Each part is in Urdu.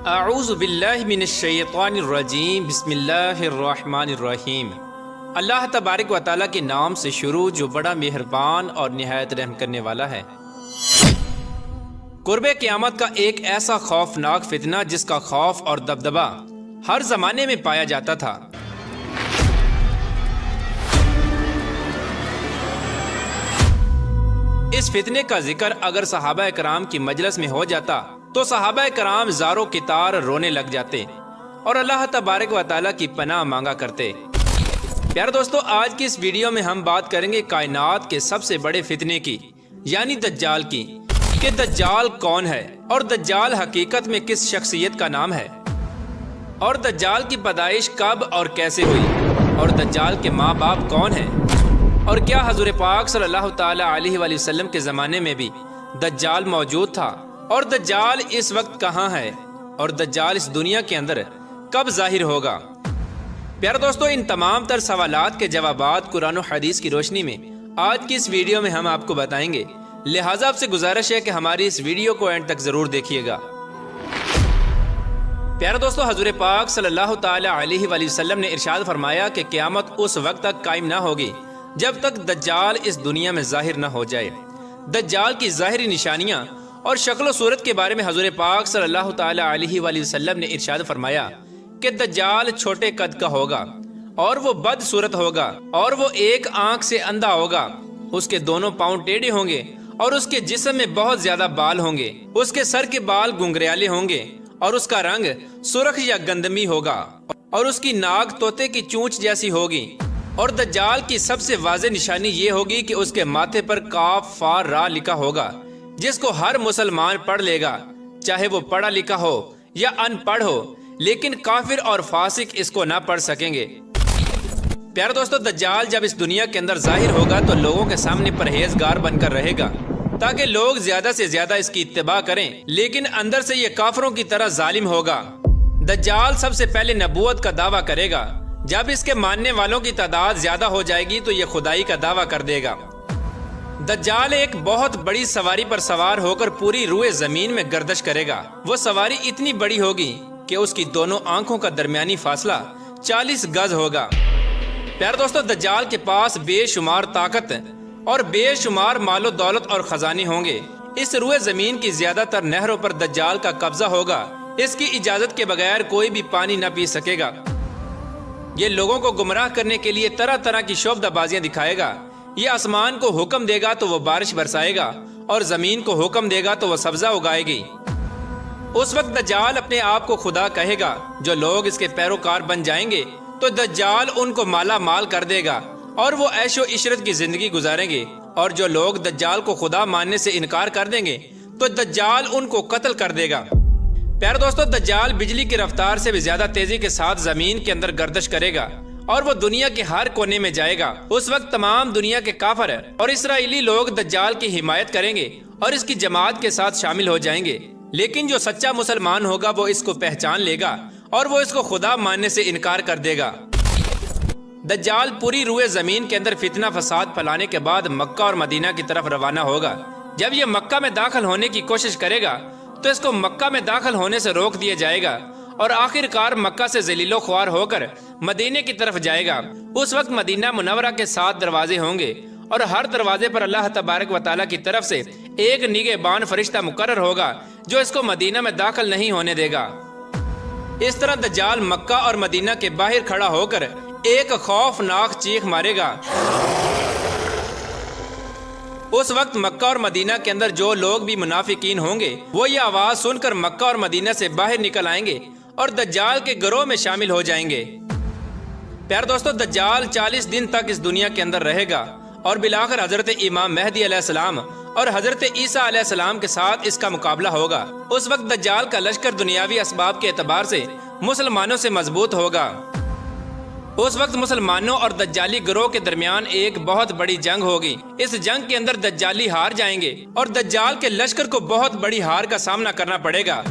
اعوذ باللہ من الشیطان الرجیم بسم اللہ الرحمن الرحیم۔ اللہ تبارک و تعالیٰ کے نام سے شروع جو بڑا مہربان اور نہایت رحم کرنے والا ہے۔ قرب قیامت کا ایک ایسا خوفناک فتنہ جس کا خوف اور دبدبہ ہر زمانے میں پایا جاتا تھا۔ اس فتنے کا ذکر اگر صحابہ کرام کی مجلس میں ہو جاتا تو صحابہ کرام زاروں کی تار رونے لگ جاتے اور اللہ تبارک و تعالیٰ کی پناہ مانگا کرتے۔ پیارے دوستو، آج کی اس ویڈیو میں ہم بات کریں گے کائنات کے سب سے بڑے فتنے کی، یعنی دجال کی، کہ دجال کون ہے اور دجال حقیقت میں کس شخصیت کا نام ہے، اور دجال کی پیدائش کب اور کیسے ہوئی، اور دجال کے ماں باپ کون ہیں، اور کیا حضور پاک صلی اللہ تعالی علیہ وآلہ وسلم کے زمانے میں بھی دجال موجود تھا، اور دجال اس وقت کہاں ہے، اور دجال اس دنیا کے اندر کب ظاہر ہوگا۔ پیارے دوستو، ان تمام تر سوالات کے جوابات قرآن و حدیث کی روشنی میں آج کی اس ویڈیو میں ہم آپ کو بتائیں گے، لہٰذا آپ سے گزارش ہے کہ ہماری اس ویڈیو کو اینڈ تک ضرور دیکھیے گا۔ پیارے دوستو، حضور پاک صلی اللہ تعالی علیہ وآلہ وسلم نے ارشاد فرمایا کہ قیامت اس وقت تک قائم نہ ہوگی جب تک دجال اس دنیا میں ظاہر نہ ہو جائے۔ دجال کی ظاہری نشانیاں اور شکل و صورت کے بارے میں حضور پاک صلی اللہ تعالی علیہ وآلہ وسلم نے ارشاد فرمایا کہ دجال چھوٹے قد کا ہوگا، اور وہ بد صورت ہوگا، اور وہ ایک آنکھ سے اندھا ہوگا، اس کے دونوں پاؤں ٹیڑھے ہوں گے، اور اس کے جسم میں بہت زیادہ بال ہوں گے، اس کے سر کے بال گنگریالے ہوں گے، اور اس کا رنگ سرخ یا گندمی ہوگا، اور اس کی ناک طوطے کی چونچ جیسی ہوگی۔ اور دجال کی سب سے واضح نشانی یہ ہوگی کہ اس کے ماتھے پر کاف فا را لکھا ہوگا، جس کو ہر مسلمان پڑھ لے گا، چاہے وہ پڑھا لکھا ہو یا ان پڑھ ہو، لیکن کافر اور فاسق اس کو نہ پڑھ سکیں گے۔ پیارے دوستو، دجال جب اس دنیا کے اندر ظاہر ہوگا تو لوگوں کے سامنے پرہیزگار بن کر رہے گا تاکہ لوگ زیادہ سے زیادہ اس کی اتباع کریں، لیکن اندر سے یہ کافروں کی طرح ظالم ہوگا۔ دجال سب سے پہلے نبوت کا دعویٰ کرے گا، جب اس کے ماننے والوں کی تعداد زیادہ ہو جائے گی تو یہ خدائی کا دعویٰ کر دے گا۔ دجال ایک بہت بڑی سواری پر سوار ہو کر پوری روئے زمین میں گردش کرے گا۔ وہ سواری اتنی بڑی ہوگی کہ اس کی دونوں آنکھوں کا درمیانی فاصلہ 40 گز ہوگا۔ پیارے دوستو، دجال کے پاس بے شمار طاقت اور بے شمار مال و دولت اور خزانے ہوں گے۔ اس روئے زمین کی زیادہ تر نہروں پر دجال کا قبضہ ہوگا۔ اس کی اجازت کے بغیر کوئی بھی پانی نہ پی سکے گا۔ یہ لوگوں کو گمراہ کرنے کے لیے طرح طرح کی شعبدہ بازیاں دکھائے گا۔ یہ آسمان کو حکم دے گا تو وہ بارش برسائے گا، اور زمین کو حکم دے گا تو وہ سبزہ اگائے گی۔ اس وقت دجال اپنے آپ کو خدا کہے گا۔ جو لوگ اس کے پیروکار بن جائیں گے تو دجال ان کو مالا مال کر دے گا، اور وہ عیش و عشرت کی زندگی گزاریں گے، اور جو لوگ دجال کو خدا ماننے سے انکار کر دیں گے تو دجال ان کو قتل کر دے گا۔ پیارے دوستو، دجال بجلی کی رفتار سے بھی زیادہ تیزی کے ساتھ زمین کے اندر گردش کرے گا، اور وہ دنیا کے ہر کونے میں جائے گا۔ اس وقت تمام دنیا کے کافر اور اسرائیلی لوگ دجال کی حمایت کریں گے اور اس کی جماعت کے ساتھ شامل ہو جائیں گے، لیکن جو سچا مسلمان ہوگا وہ اس کو پہچان لے گا اور وہ اس کو خدا ماننے سے انکار کر دے گا۔ دجال پوری روئے زمین کے اندر فتنہ فساد پھیلانے کے بعد مکہ اور مدینہ کی طرف روانہ ہوگا۔ جب یہ مکہ میں داخل ہونے کی کوشش کرے گا تو اس کو مکہ میں داخل ہونے سے روک دیا جائے گا، اور آخر کار مکہ سے ذلیل و خوار ہو کر مدینے کی طرف جائے گا۔ اس وقت مدینہ منورہ کے 7 دروازے ہوں گے، اور ہر دروازے پر اللہ تبارک و تعالیٰ کی طرف سے ایک نگہبان فرشتہ مقرر ہوگا جو اس کو مدینہ میں داخل نہیں ہونے دے گا۔ اس طرح دجال مکہ اور مدینہ کے باہر کھڑا ہو کر ایک خوفناک چیخ مارے گا۔ اس وقت مکہ اور مدینہ کے اندر جو لوگ بھی منافقین ہوں گے وہ یہ آواز سن کر مکہ اور مدینہ سے باہر نکل آئیں گے اور دجال کے گروہ میں شامل ہو جائیں گے۔ پیارے دوستو، دجال 40 دن تک اس دنیا کے اندر رہے گا، اور بالآخر حضرت امام مہدی علیہ السلام اور حضرت عیسیٰ علیہ السلام کے ساتھ اس کا مقابلہ ہوگا۔ اس وقت دجال کا لشکر دنیاوی اسباب کے اعتبار سے مسلمانوں سے مضبوط ہوگا۔ اس وقت مسلمانوں اور دجالی گروہ کے درمیان ایک بہت بڑی جنگ ہوگی۔ اس جنگ کے اندر دجالی ہار جائیں گے اور دجال کے لشکر کو بہت بڑی ہار کا سامنا کرنا پڑے گا۔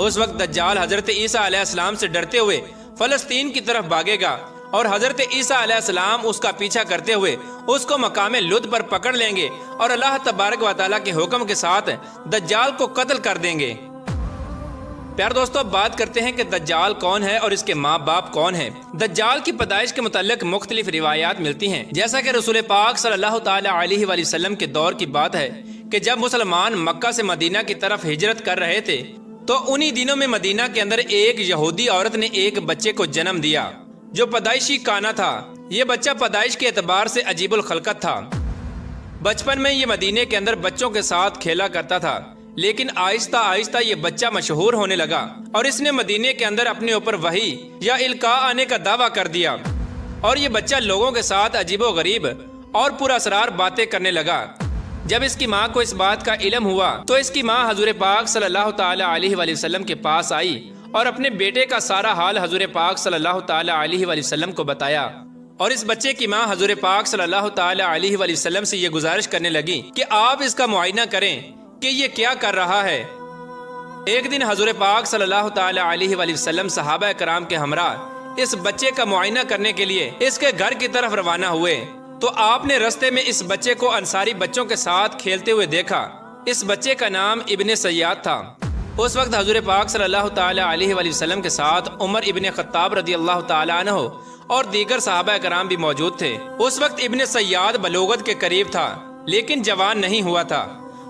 اس وقت دجال حضرت عیسیٰ علیہ السلام سے ڈرتے ہوئے فلسطین کی طرف بھاگے گا، اور حضرت عیسیٰ علیہ السلام اس کا پیچھا کرتے ہوئے اس کو مقام لد پر پکڑ لیں گے، اور اللہ تبارک و تعالیٰ کے حکم کے ساتھ دجال کو قتل کر دیں گے۔ پیار دوستو، بات کرتے ہیں کہ دجال کون ہے اور اس کے ماں باپ کون ہیں۔ دجال کی پیدائش کے متعلق مختلف روایات ملتی ہیں، جیسا کہ رسول پاک صلی اللہ تعالی علیہ وآلہ وسلم کے دور کی بات ہے کہ جب مسلمان مکہ سے مدینہ کی طرف ہجرت کر رہے تھے تو انہی دنوں میں مدینہ کے اندر ایک یہودی عورت نے ایک بچے کو جنم دیا جو پیدائشی کانا تھا۔ یہ بچہ پیدائش کے اعتبار سے عجیب الخلقت تھا۔ بچپن میں یہ مدینے کے اندر بچوں کے ساتھ کھیلا کرتا تھا، لیکن آہستہ آہستہ یہ بچہ مشہور ہونے لگا اور اس نے مدینے کے اندر اپنے اوپر وحی یا القاء آنے کا دعویٰ کر دیا، اور یہ بچہ لوگوں کے ساتھ عجیب و غریب اور پر اسرار باتیں کرنے لگا۔ جب اس کی ماں کو اس بات کا علم ہوا تو اس کی ماں حضور پاک صلی اللہ تعالی علیہ وآلہ وسلم کے پاس آئی اور اپنے بیٹے کا سارا حال حضور پاک صلی اللہ تعالی علیہ وآلہ وسلم کو بتایا، اور اس بچے کی ماں حضور پاک صلی اللہ تعالی علیہ وآلہ وسلم سے یہ گزارش کرنے لگی کہ آپ اس کا معائنہ کریں کہ یہ کیا کر رہا ہے۔ ایک دن حضور پاک صلی اللہ تعالی علیہ وآلہ وسلم صحابہ کرام کے ہمراہ اس بچے کا معائنہ کرنے کے لیے اس کے گھر کی طرف روانہ ہوئے تو آپ نے رستے میں اس بچے کو انصاری بچوں کے ساتھ کھیلتے ہوئے دیکھا۔ اس بچے کا نام ابن سیاد تھا۔ اس وقت حضور پاک صلی اللہ تعالی علیہ وآلہ وسلم کے ساتھ عمر ابن خطاب رضی اللہ تعالی عنہ اور دیگر صحابہ کرام بھی موجود تھے۔ اس وقت ابن سیاد بلوغت کے قریب تھا لیکن جوان نہیں ہوا تھا۔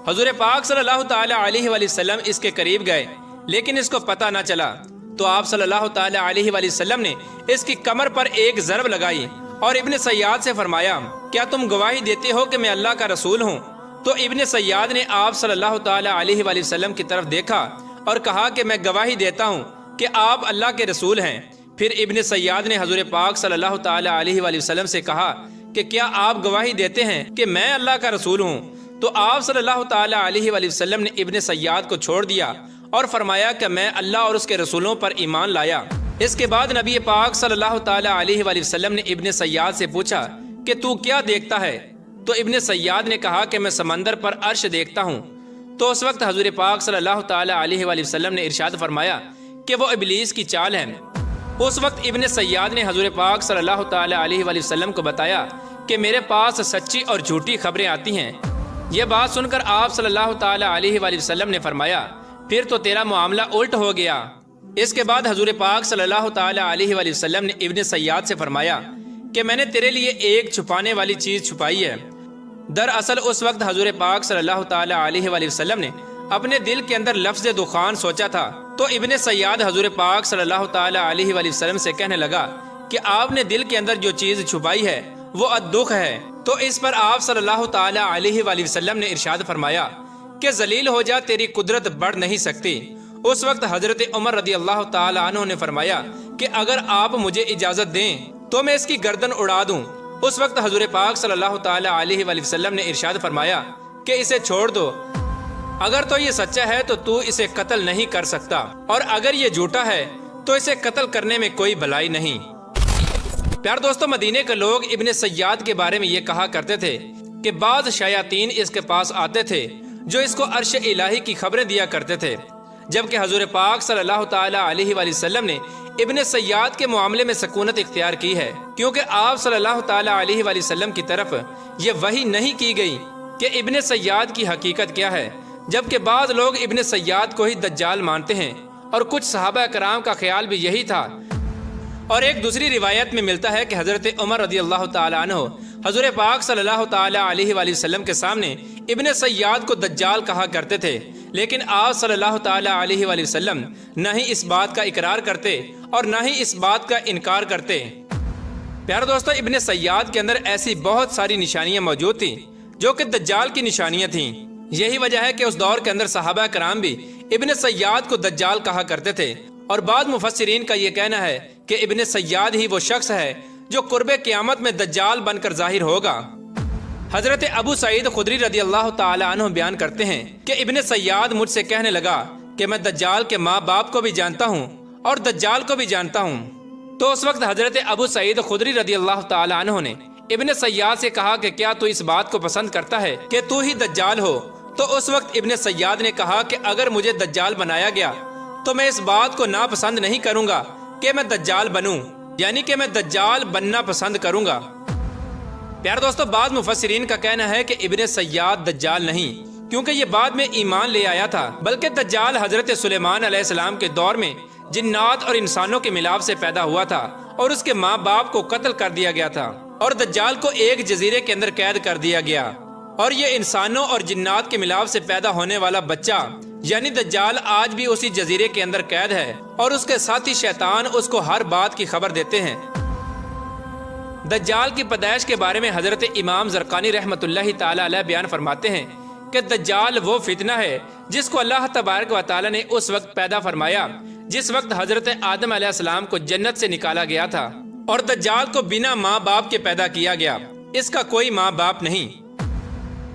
حضور پاک صلی اللہ تعالی علیہ وآلہ وسلم اس کے قریب گئے لیکن اس کو پتہ نہ چلا، تو آپ صلی اللہ تعالی علیہ وآلہ وسلم نے اس کی کمر پر ایک ضرب لگائی اور ابن سیاد سے فرمایا، کیا تم گواہی دیتے ہو کہ میں اللہ کا رسول ہوں؟ تو ابن سیاد نے آپ صلی اللہ تعالی علیہ وآلہ وسلم کی طرف دیکھا اور کہا کہ میں گواہی دیتا ہوں کہ آپ اللہ کے رسول ہیں۔ پھر ابن سیاد نے حضور پاک صلی اللہ تعالی علیہ وآلہ وسلم سے کہا کہ کیا آپ گواہی دیتے ہیں کہ میں اللہ کا رسول ہوں؟ تو آپ صلی اللہ تعالی علیہ وآلہ وسلم نے ابن سیاد کو چھوڑ دیا اور فرمایا کہ میں اللہ اور اس کے رسولوں پر ایمان لایا۔ اس کے بعد نبی پاک صلی اللہ تعالی علیہ وآلہ وسلم نے ابن سیاد سے پوچھا کہ تو کیا دیکھتا ہے؟ تو ابن سیاد نے کہا کہ میں سمندر پر عرش دیکھتا ہوں۔ تو اس وقت حضور پاک صلی اللہ تعالی علیہ وآلہ وسلم نے ارشاد فرمایا کہ وہ ابلیس کی چال ہے۔ اس وقت ابن سیاد نے حضور پاک صلی اللہ تعالی علیہ وآلہ وسلم کو بتایا کہ میرے پاس سچی اور جھوٹی خبریں آتی ہیں۔ یہ بات سن کر آپ صلی اللہ تعالی علیہ وآلہ وسلم نے فرمایا، پھر تو تیرا معاملہ الٹ ہو گیا۔ اس کے بعد حضور پاک صلی اللہ تعالی علیہ وآلہ وسلم نے ابن سیاد سے فرمایا کہ میں نے تیرے لیے ایک چھپانے والی چیز چھپائی ہے۔ دراصل اس وقت حضور پاک صلی اللہ تعالی علیہ وآلہ وسلم نے اپنے دل کے اندر لفظ دخان سوچا تھا، تو ابن سیاد حضور پاک صلی اللہ تعالی علیہ وآلہ وسلم سے کہنے لگا کہ آپ نے دل کے اندر جو چیز چھپائی ہے وہ الدخ ہے۔ تو اس پر آپ صلی اللہ تعالی علیہ وآلہ وسلم نے ارشاد فرمایا کہ ذلیل ہو جا، تیری قدرت بڑھ نہیں سکتی۔ اس وقت حضرت عمر رضی اللہ تعالی عنہ نے فرمایا کہ اگر آپ مجھے اجازت دیں تو میں اس کی گردن اڑا دوں۔ اس وقت حضور پاک صلی اللہ تعالی علیہ وآلہ وسلم نے ارشاد فرمایا کہ اسے چھوڑ دو، اگر تو یہ سچا ہے تو اسے قتل نہیں کر سکتا، اور اگر یہ جھوٹا ہے تو اسے قتل کرنے میں کوئی بھلائی نہیں۔ پیار دوستو، مدینے کے لوگ ابن سیاد کے بارے میں یہ کہا کرتے تھے کہ بعض شیاطین اس کے پاس آتے تھے جو اس کو عرش الہی کی خبریں دیا کرتے تھے، جبکہ حضور پاک صلی اللہ تعالی علیہ وآلہ وسلم نے ابن سیاد کے معاملے میں سکونت اختیار کی ہے، کیونکہ آپ صلی اللہ تعالی علیہ وآلہ وسلم کی طرف یہ وحی نہیں کی گئی کہ ابن سیاد کی حقیقت کیا ہے، جبکہ بعض لوگ ابن سیاد کو ہی دجال مانتے ہیں، اور کچھ صحابہ کرام کا خیال بھی یہی تھا۔ اور ایک دوسری روایت میں ملتا ہے کہ حضرت عمر رضی اللہ تعالی عنہ حضور پاک صلی اللہ تعالی علیہ وآلہ وسلم کے سامنے ابن سیاد کو دجال کہا کرتے تھے، لیکن آپ صلی اللہ تعالی علیہ وآلہ وسلم نہ ہی اس بات کا اقرار کرتے اور نہ ہی اس بات کا انکار کرتے۔ پیارے دوستو، ابن سیاد کے اندر ایسی بہت ساری نشانیاں موجود تھیں جو کہ دجال کی نشانیاں تھیں۔ یہی وجہ ہے کہ اس دور کے اندر صحابہ کرام بھی ابن سیاد کو دجال کہا کرتے تھے، اور بعض مفسرین کا یہ کہنا ہے کہ ابن سیاد ہی وہ شخص ہے جو قرب قیامت میں دجال بن کر ظاہر ہوگا۔ حضرت ابو سعید خدری رضی اللہ تعالی عنہ بیان کرتے ہیں کہ ابن سیاد مجھ سے کہنے لگا کہ میں دجال کے ماں باپ کو بھی جانتا ہوں اور دجال کو بھی جانتا ہوں۔ تو اس وقت حضرت ابو سعید خدری رضی اللہ تعالی عنہ نے ابن سیاد سے کہا کہ کیا تو اس بات کو پسند کرتا ہے کہ تو ہی دجال ہو؟ تو اس وقت ابن سیاد نے کہا کہ اگر مجھے دجال بنایا گیا تو میں اس بات کو ناپسند نہیں کروں گا کہ میں دجال بنوں، یعنی کہ میں دجال بننا پسند کروں گا۔ پیارے دوستو، بعض مفسرین کا کہنا ہے کہ ابن سیاد دجال نہیں، کیونکہ یہ بعد میں ایمان لے آیا تھا، بلکہ دجال حضرت سلیمان علیہ السلام کے دور میں جنات اور انسانوں کے ملاپ سے پیدا ہوا تھا اور اس کے ماں باپ کو قتل کر دیا گیا تھا اور دجال کو ایک جزیرے کے اندر قید کر دیا گیا، اور یہ انسانوں اور جنات کے ملاپ سے پیدا ہونے والا بچہ یعنی دجال آج بھی اسی جزیرے کے اندر قید ہے، اور اس کے ساتھی شیطان اس کو ہر بات کی خبر دیتے ہیں۔ دجال کی پیدائش کے بارے میں حضرت امام زرقانی رحمۃ اللہ تعالی علیہ بیان فرماتے ہیں کہ دجال وہ فتنہ ہے جس کو اللہ تبارک و تعالی نے اس وقت پیدا فرمایا جس وقت حضرت آدم علیہ السلام کو جنت سے نکالا گیا تھا، اور دجال کو بنا ماں باپ کے پیدا کیا گیا، اس کا کوئی ماں باپ نہیں۔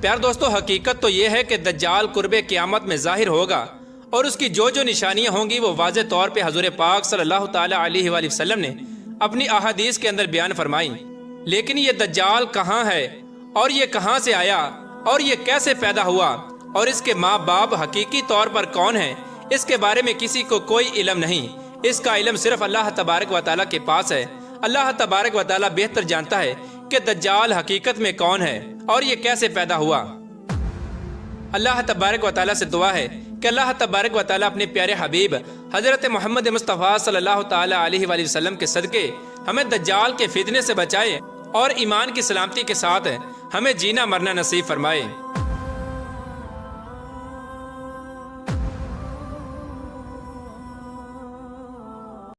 پیار دوستو، حقیقت تو یہ ہے کہ دجال قرب قیامت میں ظاہر ہوگا، اور اس کی جو نشانیاں ہوں گی وہ واضح طور پہ حضور پاک صلی اللہ تعالی علیہ وآلہ وسلم نے اپنی احادیث کے اندر بیان فرمائی۔ لیکن یہ دجال کہاں ہے، اور یہ کہاں سے آیا، اور یہ کیسے پیدا ہوا، اور اس کے ماں باپ حقیقی طور پر کون ہیں، اس کے بارے میں کسی کو کوئی علم نہیں۔ اس کا علم صرف اللہ تبارک و تعالیٰ کے پاس ہے۔ اللہ تبارک و تعالیٰ بہتر جانتا ہے کہ دجال حقیقت میں کون ہے اور یہ کیسے پیدا ہوا۔ اللہ تبارک و تعالیٰ سے دعا ہے کہ اللہ تبارک و تعالیٰ اپنے پیارے حبیب حضرت محمد مصطفیٰ صلی اللہ تعالی علیہ وآلہ وسلم کے صدقے ہمیں دجال کے فتنے سے بچائے اور ایمان کی سلامتی کے ساتھ ہمیں جینا مرنا نصیب فرمائے۔